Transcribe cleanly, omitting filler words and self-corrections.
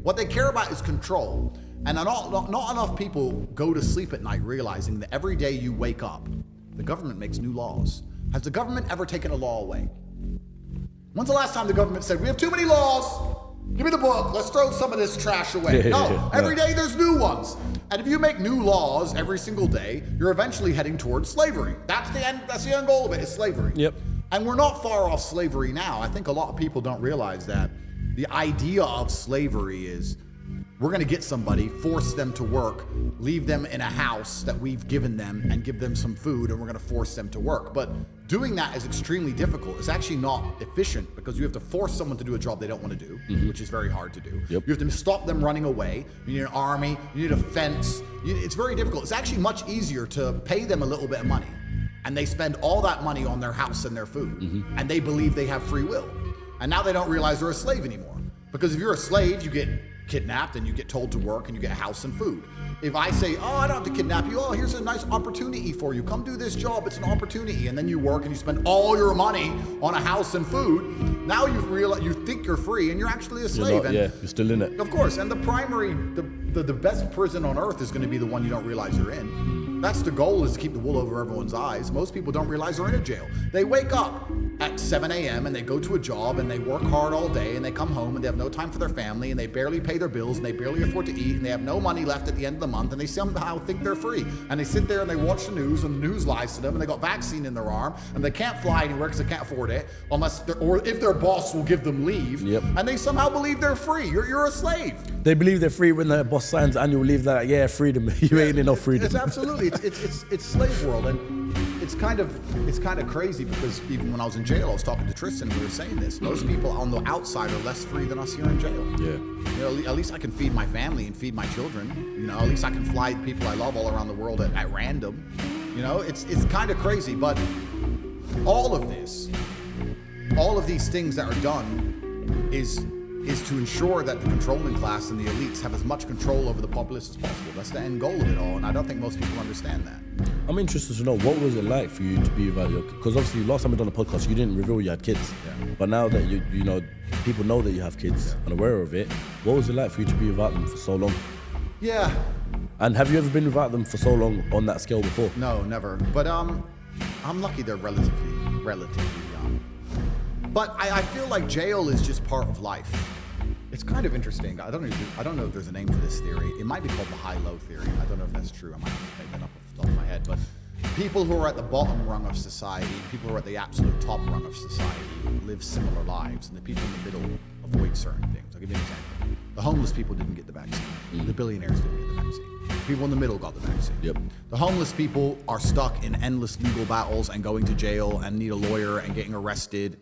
What they care about is control. And not enough people go to sleep at night realizing that every day you wake up, the government makes new laws. Has the government ever taken a law away? When's the last time the government said, we have too many laws, give me the book, let's throw some of this trash away? No, every day there's new ones. And if you make new laws every single day, you're eventually heading towards slavery. That's the end goal of it, is slavery. Yep. And we're not far off slavery now. I think a lot of people don't realize that the idea of slavery is we're gonna get somebody, force them to work, leave them in a house that we've given them and give them some food, and we're gonna force them to work. But doing that is extremely difficult. It's actually not efficient because you have to force someone to do a job they don't wanna do, which is very hard to do. Yep. You have to stop them running away. You need an army, you need a fence. It's very difficult. It's actually much easier to pay them a little bit of money, and they spend all that money on their house and their food, and they believe they have free will. And now they don't realize they're a slave anymore. Because if you're a slave, you get kidnapped and you get told to work and you get a house and food. If I say, oh, I don't have to kidnap you, oh, here's a nice opportunity for you, come do this job, it's an opportunity, and then you work and you spend all your money on a house and food, now you think you're free and you're actually a slave. You're still in it. Of course, and the best prison on earth is going to be the one you don't realize you're in. That's the goal, is to keep the wool over everyone's eyes. Most people don't realize they're in a jail. They wake up at 7 a.m. and they go to a job and they work hard all day and they come home and they have no time for their family and they barely pay their bills and they barely afford to eat and they have no money left at the end of the month and they somehow think they're free. And they sit there and they watch the news and the news lies to them and they got vaccine in their arm and they can't fly anywhere because they can't afford it or if their boss will give them leave. Yep. And they somehow believe they're free. You're a slave. They believe they're free when the boss signs annual leave. That freedom. You ain't enough freedom. It's absolutely it's slave world, and it's kind of crazy because even when I was in jail, I was talking to Tristan. We were saying this. Most people on the outside are less free than us here in jail. Yeah. You know, at least I can feed my family and feed my children. You know, at least I can fly the people I love all around the world at random. You know, it's kind of crazy, but all of these things that are done is to ensure that the controlling class and the elites have as much control over the populace as possible. That's the end goal of it all, and I don't think most people understand that. I'm interested to know, what was it like for you to be without your kids? Because obviously last time we done a podcast, you didn't reveal you had kids. Yeah. But now that you know, people know that you have kids and aware of it, what was it like for you to be without them for so long? Yeah. And have you ever been without them for so long on that scale before? No, never. But I'm lucky they're relatively young. But I feel like jail is just part of life. It's kind of interesting. I don't know if there's a name for this theory. It might be called the high-low theory. I don't know if that's true. I might have to make that up off the top of my head. But people who are at the bottom rung of society, people who are at the absolute top rung of society live similar lives, and the people in the middle avoid certain things. I'll give you an example. The homeless people didn't get the vaccine. The billionaires didn't get the vaccine. People in the middle got the vaccine. Yep. The homeless people are stuck in endless legal battles and going to jail and need a lawyer and getting arrested.